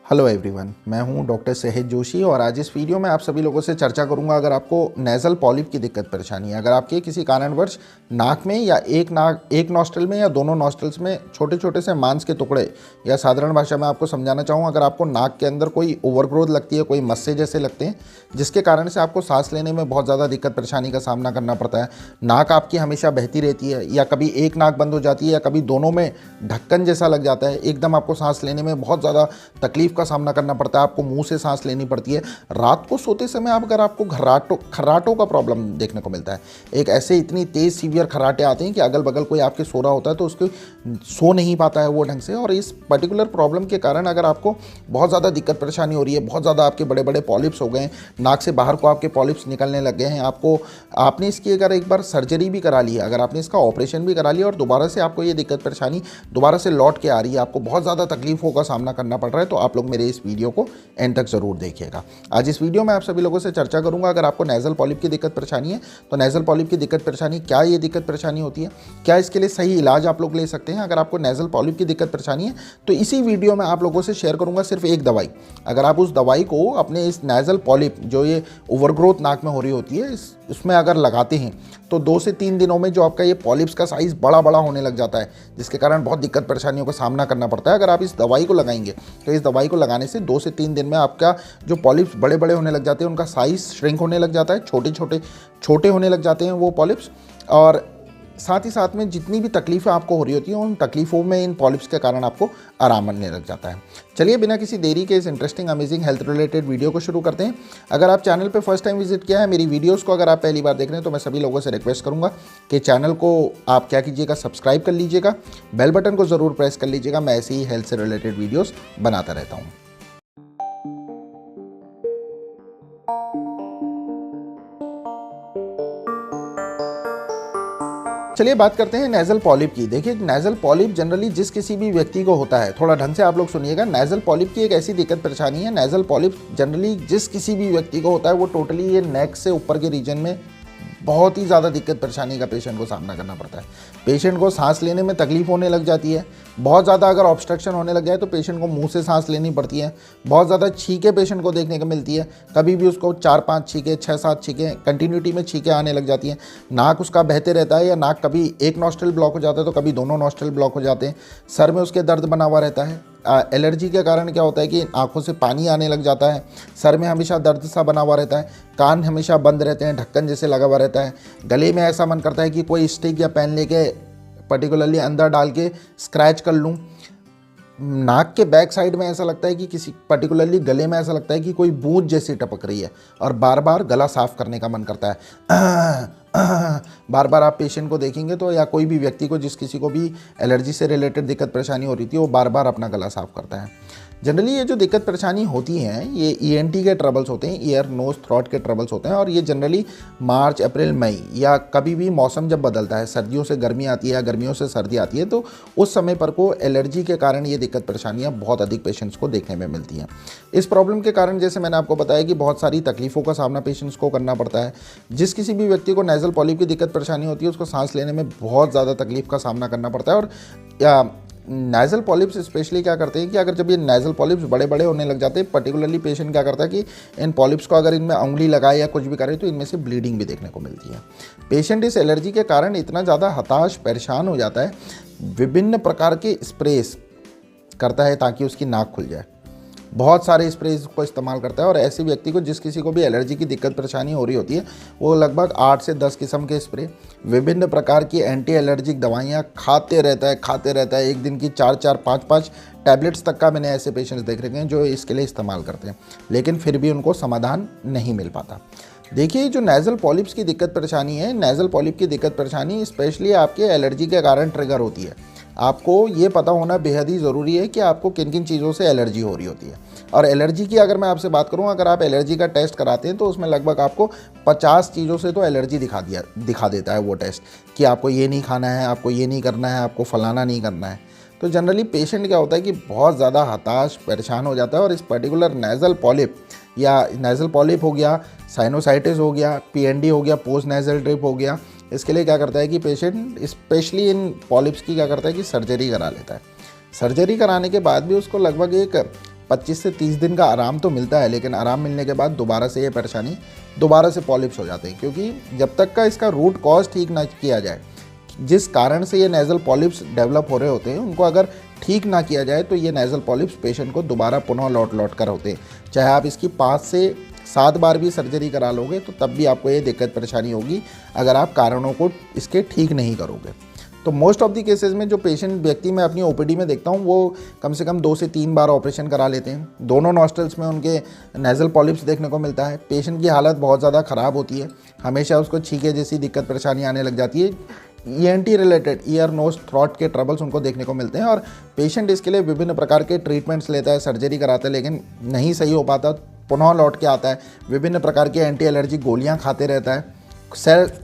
Hello everyone, मैं हूं doctor सहज जोशी और आज इस वीडियो में आप सभी लोगों से चर्चा करूंगा। अगर आपको नेज़ल पॉलिप की दिक्कत परेशानी है, अगर आपके किसी कारणवश नाक में या एक नॉस्ट्रल में या दोनों नॉस्ट्रल्स में छोटे छोटे से मांस के टुकड़े, या साधारण भाषा में आपको समझाना चाहूँ, अगर आपको नाक के अंदर कोई ओवरग्रोथ लगती है, कोई मस्से जैसे लगते हैं जिसके कारण से आपको सांस लेने में बहुत ज़्यादा दिक्कत परेशानी का सामना करना पड़ता है, नाक आपकी हमेशा बहती रहती है या कभी एक नाक बंद हो जाती है या कभी दोनों में ढक्कन जैसा लग जाता है, एकदम आपको सांस लेने में बहुत ज़्यादा तकलीफ का सामना करना पड़ता है, आपको मुंह से सांस लेनी पड़ती है, रात को सोते समय अगर आपको खर्राटों का प्रॉब्लम देखने को मिलता है, एक ऐसे इतनी तेज़ सीवियर खर्राटे आते हैं कि अगल बगल कोई आपके सो रहा होता है तो उसको सो नहीं पाता है वो ढंग से। और इस पर्टिकुलर प्रॉब्लम के कारण अगर आपको बहुत ज़्यादा दिक्कत परेशानी हो रही है, बहुत ज़्यादा आपके बड़े बड़े पॉलिप्स हो गए हैं, नाक से बाहर को आपके पॉलिप्स निकलने लग गए हैं, आपने इसकी अगर एक बार सर्जरी भी करा ली है, अगर आपने इसका ऑपरेशन भी करा लिया और दोबारा से आपको ये दिक्कत परेशानी दोबारा से लौट के आ रही है, आपको बहुत ज़्यादा तकलीफों का सामना करना पड़ रहा है, तो आप लोग मेरे इस वीडियो को एंड तक ज़रूर देखिएगा। आज इस वीडियो में आप सभी लोगों से चर्चा करूंगा, अगर आपको नेज़ल पॉलिप की दिक्कत परेशानी है तो नेज़ल पॉलिप की दिक्कत परेशानी क्या ये दिक्कत परेशानी होती है, क्या इसके लिए सही इलाज आप लोग ले सकते हैं। अगर आपको नेज़ल पॉलिप की दिक्कत परेशानी है तो इसी वीडियो में आप लोगों से शेयर करूंगा सिर्फ एक दवाई। अगर आप उस दवाई को अपने इस नेज़ल पॉलिप जो ये ओवरग्रोथ नाक में हो रही होती है उसमें अगर लगाते हैं तो 2 से 3 दिनों में जो आपका ये पॉलिप्स का साइज़ बड़ा बड़ा होने लग जाता है, जिसके कारण बहुत दिक्कत परेशानियों का सामना करना पड़ता है। अगर आप इस दवाई को लगाएंगे तो इस दवाई को लगाने से 2 से 3 दिन में आपका जो पॉलिप्स बड़े बड़े होने लग जाते हैं, उनका साइज़ श्रिंक होने लग जाता है, छोटे होने लग जाते हैं वो पॉलिप्स, और साथ ही साथ में जितनी भी तकलीफ़ें आपको हो रही होती हैं उन तकलीफ़ों में इन पॉलिप्स के कारण आपको आराम मिलने लग जाता है। चलिए बिना किसी देरी के इस interesting amazing health related video को शुरू करते हैं। अगर आप चैनल पे फर्स्ट टाइम विजिट किया है, मेरी वीडियोस को अगर आप पहली बार देख रहे हैं तो मैं सभी लोगों से रिक्वेस्ट करूंगा कि चैनल को आप क्या कीजिएगा, सब्सक्राइब कर लीजिएगा, बेल बटन को ज़रूर प्रेस कर लीजिएगा। मैं ऐसे ही हेल्थ से रिलेटेड वीडियोज़ बनाता रहता हूँ। चलिए बात करते हैं नेज़ल पॉलिप की। देखिए, नेज़ल पॉलिप जनरली जिस किसी भी व्यक्ति को होता है, थोड़ा ढंग से आप लोग सुनिएगा, नेज़ल पॉलिप की एक ऐसी दिक्कत परेशानी है, नेज़ल पॉलिप जनरली जिस किसी भी व्यक्ति को होता है वो टोटली ये नेक से ऊपर के रीजन में बहुत ही ज़्यादा दिक्कत परेशानी का पेशेंट को सामना करना पड़ता है। पेशेंट को सांस लेने में तकलीफ होने लग जाती है, बहुत ज़्यादा अगर ऑब्स्ट्रक्शन होने लग जाए तो पेशेंट को मुंह से सांस लेनी पड़ती है, बहुत ज़्यादा छींकें पेशेंट को देखने को मिलती है, कभी भी उसको 4-5 छींकें 6-7 छींकें कंटिन्यूटी में छींकें आने लग जाती हैं, नाक उसका बहते रहता है या नाक कभी एक नॉस्ट्रल ब्लॉक हो जाता है तो कभी दोनों नॉस्ट्रल ब्लॉक हो जाते हैं, सर में उसके दर्द बना हुआ रहता है। एलर्जी के कारण क्या होता है कि आंखों से पानी आने लग जाता है, सर में हमेशा दर्द सा बना हुआ रहता है, कान हमेशा बंद रहते हैं, ढक्कन जैसे लगा हुआ रहता है, गले में ऐसा मन करता है कि कोई स्टिक या पेन लेके पर्टिकुलरली अंदर डाल के स्क्रैच कर लूँ, नाक के बैक साइड में ऐसा लगता है कि किसी पर्टिकुलरली गले में ऐसा लगता है कि कोई बूंद जैसी टपक रही है और बार बार गला साफ करने का मन करता है। बार बार आप पेशेंट को देखेंगे तो, या कोई भी व्यक्ति को जिस किसी को भी एलर्जी से रिलेटेड दिक्कत परेशानी हो रही थी, वो बार बार अपना गला साफ करता है। जनरली ये जो दिक्कत परेशानी होती हैं ये ईएनटी के ट्रबल्स होते हैं, ईयर नोज थ्रोट के ट्रबल्स होते हैं, और ये जनरली मार्च अप्रैल मई या कभी भी मौसम जब बदलता है, सर्दियों से गर्मी आती है या गर्मियों से सर्दी आती है, तो उस समय पर को एलर्जी के कारण ये दिक्कत परेशानियाँ बहुत अधिक पेशेंट्स को देखने में मिलती हैं। इस प्रॉब्लम के कारण जैसे मैंने आपको बताया कि बहुत सारी तकलीफ़ों का सामना पेशेंट्स को करना पड़ता है। जिस किसी भी व्यक्ति को नेज़ल पॉलिप की दिक्कत परेशानी होती है उसको सांस लेने में बहुत ज़्यादा तकलीफ का सामना करना पड़ता है। और नेज़ल पॉलिप्स स्पेशली क्या करते हैं कि अगर जब ये नेज़ल पॉलिप्स बड़े बड़े होने लग जाते हैं, पर्टिकुलरली पेशेंट क्या करता है कि इन पॉलिप्स को अगर इनमें उंगली लगाए या कुछ भी करे तो इनमें से ब्लीडिंग भी देखने को मिलती है। पेशेंट इस एलर्जी के कारण इतना ज़्यादा हताश परेशान हो जाता है, विभिन्न प्रकार के स्प्रेस करता है ताकि उसकी नाक खुल जाए, बहुत सारे स्प्रेज को इस्तेमाल करता है। और ऐसे व्यक्ति को जिस किसी को भी एलर्जी की दिक्कत परेशानी हो रही होती है वो लगभग 8 से 10 किस्म के स्प्रे, विभिन्न प्रकार की एंटी एलर्जिक दवाइयाँ खाते रहता है। एक दिन की 4-4 5-5 टैबलेट्स तक का मैंने ऐसे पेशेंट्स देख रखे हैं जो इसके लिए इस्तेमाल करते हैं, लेकिन फिर भी उनको समाधान नहीं मिल पाता। देखिए, जो नेज़ल पॉलिप्स की दिक्कत परेशानी है, नेज़ल पॉलिप की दिक्कत परेशानी स्पेशली आपके एलर्जी के कारण ट्रिगर होती है। आपको ये पता होना बेहद ही ज़रूरी है कि आपको किन किन चीज़ों से एलर्जी हो रही होती है। और एलर्जी की अगर मैं आपसे बात करूं, अगर आप एलर्जी का टेस्ट कराते हैं तो उसमें लगभग आपको 50 चीज़ों से तो एलर्जी दिखा देता है वो टेस्ट, कि आपको ये नहीं खाना है, आपको ये नहीं करना है, आपको फलाना नहीं करना है। तो जनरली पेशेंट क्या होता है कि बहुत ज़्यादा हताश परेशान हो जाता है, और इस पर्टिकुलर नेज़ल पॉलिप या नेज़ल पॉलिप हो गया, साइनोसाइटिस हो गया, पीएनडी हो गया, पोस्ट नेज़ल ड्रिप हो गया, इसके लिए क्या करता है कि पेशेंट स्पेशली इन पॉलिप्स की क्या करता है कि सर्जरी करा लेता है। सर्जरी कराने के बाद भी उसको लगभग एक 25 से 30 दिन का आराम तो मिलता है, लेकिन आराम मिलने के बाद दोबारा से ये परेशानी दोबारा से पॉलिप्स हो जाते हैं, क्योंकि जब तक का इसका रूट कॉज ठीक ना किया जाए, जिस कारण से ये नेज़ल पॉलिप्स डेवलप हो रहे होते हैं, उनको अगर ठीक ना किया जाए तो ये नेज़ल पॉलिप्स पेशेंट को दोबारा पुनः लौट कर होते हैं। चाहे आप इसकी 5 से 7 बार भी सर्जरी करा लोगे तो तब भी आपको ये दिक्कत परेशानी होगी अगर आप कारणों को इसके ठीक नहीं करोगे। तो मोस्ट ऑफ दी केसेस में जो पेशेंट व्यक्ति मैं अपनी ओपीडी में देखता हूँ वो कम से कम 2 से 3 बार ऑपरेशन करा लेते हैं। दोनों नॉस्ट्रल्स में उनके नेज़ल पॉलिप्स देखने को मिलता है। पेशेंट की हालत बहुत ज़्यादा ख़राब होती है, हमेशा उसको छींके जैसी दिक्कत परेशानी आने लग जाती है। ENT related ear nose throat के ट्रबल्स उनको देखने को मिलते हैं और पेशेंट इसके लिए विभिन्न प्रकार के ट्रीटमेंट्स लेता है, सर्जरी कराता है, लेकिन नहीं सही हो पाता, पुनः लौट के आता है। विभिन्न प्रकार के एंटी एलर्जी गोलियां खाते रहता है,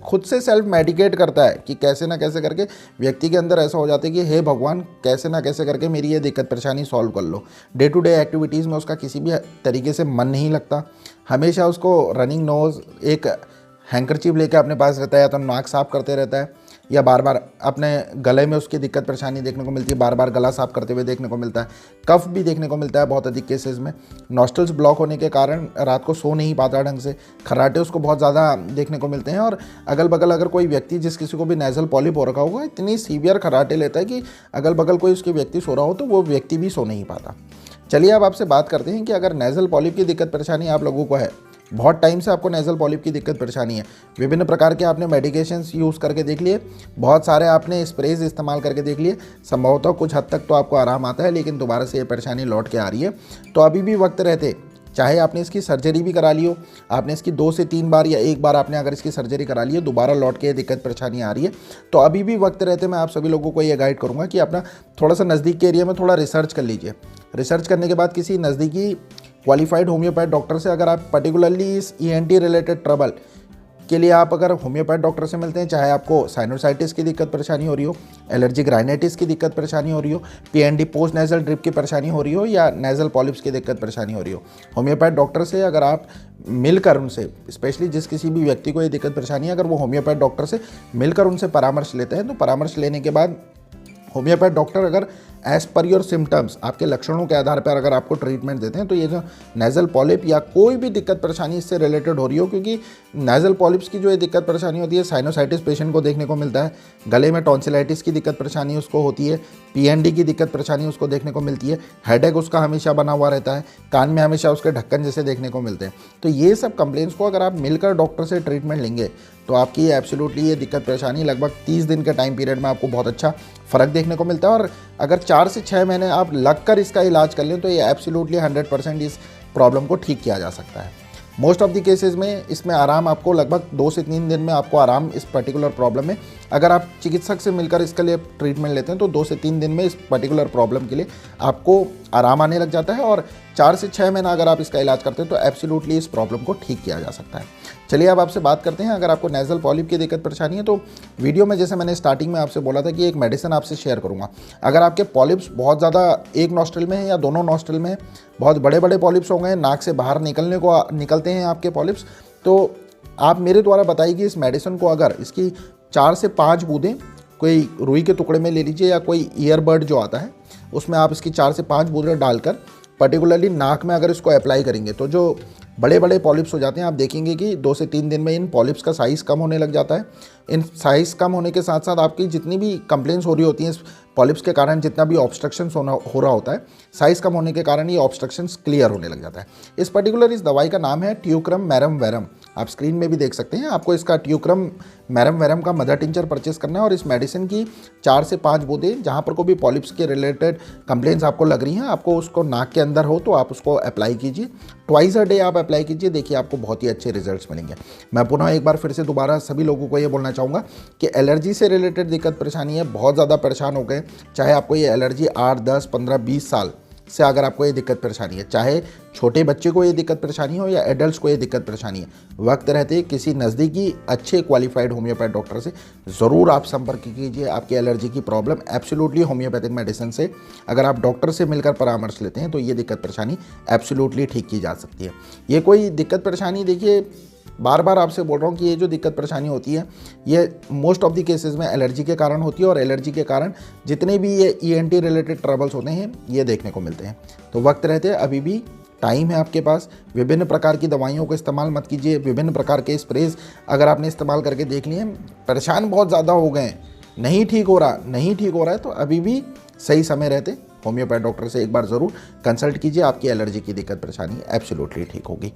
खुद से सेल्फ मेडिकेट करता है कि कैसे ना कैसे करके व्यक्ति के अंदर ऐसा हो जाता है कि हे भगवान, कैसे ना कैसे करके मेरी ये दिक्कत परेशानी सॉल्व कर लो। डे टू डे एक्टिविटीज़ में उसका किसी भी तरीके से मन नहीं लगता, हमेशा उसको रनिंग नोज़, एक हैंकरचीफ लेकर अपने पास रहता है, या तो नाक साफ करते रहता है या बार बार अपने गले में उसकी दिक्कत परेशानी देखने को मिलती है, बार बार गला साफ करते हुए देखने को मिलता है। कफ भी देखने को मिलता है बहुत अधिक केसेस में। नॉस्ट्रल्स ब्लॉक होने के कारण रात को सो नहीं पाता ढंग से, खर्राटे उसको बहुत ज़्यादा देखने को मिलते हैं। और अगल बगल अगर कोई व्यक्ति, जिस किसी को भी नेज़ल पॉलिप हो रखा होगा, इतनी सीवियर खर्राटे लेता है कि अगल बगल कोई उसके व्यक्ति सो रहा हो तो वो व्यक्ति भी सो नहीं पाता। चलिए अब आपसे बात करते हैं कि अगर नेज़ल पॉलिप की दिक्कत परेशानी आप लोगों को है, बहुत टाइम से आपको नेज़ल पॉलिप की दिक्कत परेशानी है, विभिन्न प्रकार के आपने मेडिकेशंस यूज़ करके देख लिए, बहुत सारे आपने स्प्रेज इस्तेमाल करके देख लिए, संभवतः कुछ हद तक तो आपको आराम आता है, लेकिन दोबारा से ये परेशानी लौट के आ रही है, तो अभी भी वक्त रहते, चाहे आपने इसकी सर्जरी भी करा ली हो, आपने इसकी 2 से 3 बार या 1 बार आपने अगर इसकी सर्जरी करा ली है, दोबारा लौट के ये दिक्कत परेशानी आ रही है, तो अभी भी वक्त रहते मैं आप सभी लोगों को ये गाइड करूँगा कि अपना थोड़ा सा नज़दीक के एरिया में थोड़ा रिसर्च कर लीजिए। रिसर्च करने के बाद किसी नज़दीकी क्वालिफाइड होम्योपैथ डॉक्टर से, अगर आप पर्टिकुलरली इस ENT रिलेटेड ट्रबल के लिए आप अगर होम्योपैथ डॉक्टर से मिलते हैं, चाहे आपको साइनोसाइटिस की दिक्कत परेशानी हो रही हो, एलर्जिक राइनाइटिस की दिक्कत परेशानी हो रही हो, PND पोस्ट नेज़ल ड्रिप की परेशानी हो रही हो, या नेज़ल पॉलिप्स की दिक्कत परेशानी हो रही हो, होम्योपैथ डॉक्टर से अगर आप मिलकर उनसे, स्पेशली जिस किसी भी व्यक्ति को ये दिक्कत परेशानी है, अगर वो होम्योपैथ डॉक्टर से मिलकर उनसे परामर्श लेते हैं, तो परामर्श लेने के बाद होम्योपैथ डॉक्टर अगर एज़ पर योर सिम्टम्स, आपके लक्षणों के आधार पर अगर आपको ट्रीटमेंट देते हैं, तो ये जो नेज़ल पॉलिप या कोई भी दिक्कत परेशानी इससे रिलेटेड हो रही हो, क्योंकि नेज़ल पॉलिप्स की जो ये दिक्कत परेशानी होती है, साइनोसाइटिस पेशेंट को देखने को मिलता है, गले में टॉन्सिलाइटिस की दिक्कत परेशानी उसको होती है, PND की दिक्कत परेशानी उसको देखने को मिलती है, हेडेक उसका हमेशा बना हुआ रहता है, कान में हमेशा उसके ढक्कन जैसे देखने को मिलते हैं। तो ये सब कंप्लेंट्स को अगर आप मिलकर डॉक्टर से ट्रीटमेंट लेंगे तो आपकी एब्सोल्युटली ये दिक्कत परेशानी लगभग 30 दिन के टाइम पीरियड में आपको बहुत अच्छा फ़र्क देखने को मिलता है। और अगर 4 से 6 महीने आप लगकर इसका इलाज कर लें तो ये एब्सोल्युटली 100% इस प्रॉब्लम को ठीक किया जा सकता है। मोस्ट ऑफ द केसेस में इसमें आराम आपको लगभग 2 से 3 दिन में आपको आराम इस पर्टिकुलर प्रॉब्लम में, अगर आप चिकित्सक से मिलकर इसके लिए ट्रीटमेंट लेते हैं तो 2 से 3 दिन में इस पर्टिकुलर प्रॉब्लम के लिए आपको आराम आने लग जाता है। और 4 से 6 महीना अगर आप इसका इलाज करते हैं तो एब्सोल्युटली इस प्रॉब्लम को ठीक किया जा सकता है। चलिए अब आपसे बात करते हैं, अगर आपको नेज़ल पॉलिप की दिक्कत परेशानी है तो वीडियो में जैसे मैंने स्टार्टिंग में आपसे बोला था कि एक मेडिसिन आपसे शेयर करूंगा। अगर आपके पॉलिप्स बहुत ज़्यादा एक नॉस्ट्रल में है या दोनों नॉस्ट्रल में है, बहुत बड़े बड़े पॉलिप्स हो गए, नाक से बाहर निकलते हैं आपके पॉलिप्स, तो आप मेरे द्वारा बताई गई इस मेडिसिन को अगर इसकी 4 से 5 बूंदें कोई रुई के टुकड़े में ले लीजिए, या कोई ईयरबड जो आता है उसमें आप इसकी 4 से 5 बूंदें डालकर पर्टिकुलरली नाक में अगर इसको अप्लाई करेंगे तो जो बड़े बड़े पॉलिप्स हो जाते हैं, आप देखेंगे कि 2 से 3 दिन में इन पॉलिप्स का साइज़ कम होने लग जाता है। इन साइज़ कम होने के साथ साथ आपकी जितनी भी कंप्लेंट्स हो रही होती हैं इस पॉलिप्स के कारण, जितना भी ऑब्स्ट्रक्शंस हो रहा होता है, साइज़ कम होने के कारण ये ऑब्स्ट्रक्शंस क्लियर होने लग जाता है। इस दवाई का नाम है ट्यूक्रम मैरम वेरम, आप स्क्रीन में भी देख सकते हैं। आपको इसका ट्यूक्रम मैरम वेरम का मदर टिंचर परचेस करना है और इस मेडिसिन की 4 से 5 बूंदें, जहाँ पर कोई भी पॉलिप्स के रिलेटेड कंप्लेंट्स आपको लग रही हैं, आपको उसको नाक के अंदर हो तो आप उसको अप्लाई कीजिए, ट्वाइस अ डे आप अप्लाई कीजिए, देखिए आपको बहुत ही अच्छे रिजल्ट्स मिलेंगे। मैं पुनः एक बार फिर से दोबारा सभी लोगों को ये बोलना चाहूँगा कि एलर्जी से रिलेटेड दिक्कत परेशानी है, बहुत ज़्यादा परेशान हो गए, चाहे आपको ये एलर्जी 8, 10, 15, 20 साल से अगर आपको ये दिक्कत परेशानी है, चाहे छोटे बच्चे को ये दिक्कत परेशानी हो या एडल्ट्स को ये दिक्कत परेशानी है, वक्त रहते किसी नज़दीकी अच्छे क्वालिफाइड होम्योपैथ डॉक्टर से ज़रूर आप संपर्क कीजिए। आपकी एलर्जी की प्रॉब्लम एब्सोल्युटली होम्योपैथिक मेडिसिन से अगर आप डॉक्टर से मिलकर परामर्श लेते हैं तो ये दिक्कत परेशानी एब्सोल्युटली ठीक की जा सकती है। ये कोई दिक्कत परेशानी देखिए बार बार आपसे बोल रहा हूँ कि ये जो दिक्कत परेशानी होती है ये मोस्ट ऑफ द केसेस में एलर्जी के कारण होती है, और एलर्जी के कारण जितने भी ये ENT रिलेटेड ट्रबल्स होते हैं ये देखने को मिलते हैं। तो वक्त रहते अभी भी टाइम है आपके पास, विभिन्न प्रकार की दवाइयों को इस्तेमाल मत कीजिए, विभिन्न प्रकार के स्प्रेज अगर आपने इस्तेमाल करके देख लिए, परेशान बहुत ज़्यादा हो गए, नहीं ठीक हो रहा है, तो अभी भी सही समय रहते होम्योपैथ डॉक्टर से एक बार ज़रूर कंसल्ट कीजिए, आपकी एलर्जी की दिक्कत परेशानी एब्सोल्युटली ठीक होगी।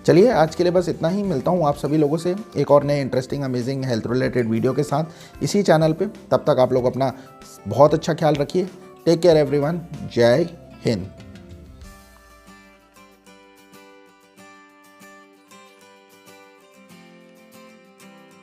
चलिए आज के लिए बस इतना ही, मिलता हूँ आप सभी लोगों से एक और नए interesting amazing health related video के साथ इसी चैनल पे। तब तक आप लोग अपना बहुत अच्छा ख्याल रखिए। टेक केयर एवरीवन, जय हिंद।